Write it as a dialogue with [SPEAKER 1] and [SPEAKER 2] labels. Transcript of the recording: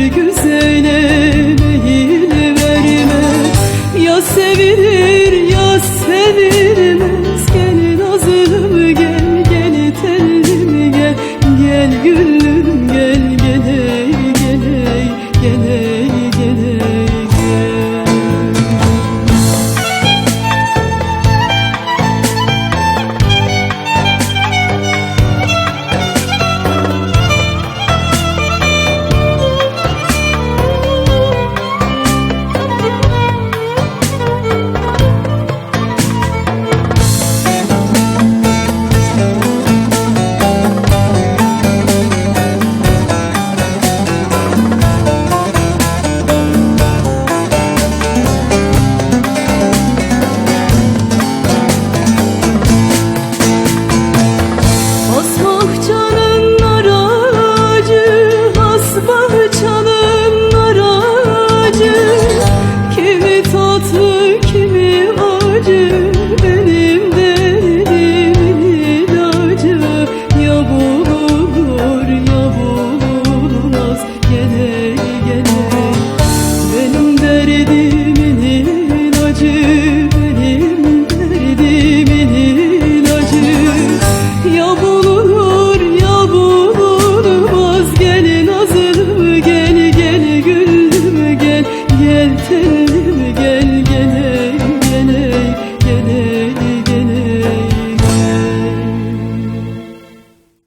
[SPEAKER 1] güzele meyil verme. Ya sevilir ya sevilmez. Gel nazlım gel, gel tellim gel, gel güllüm gel, gel ey, gel ey, gel ey, gel ey, gel. Canın aracı hasbah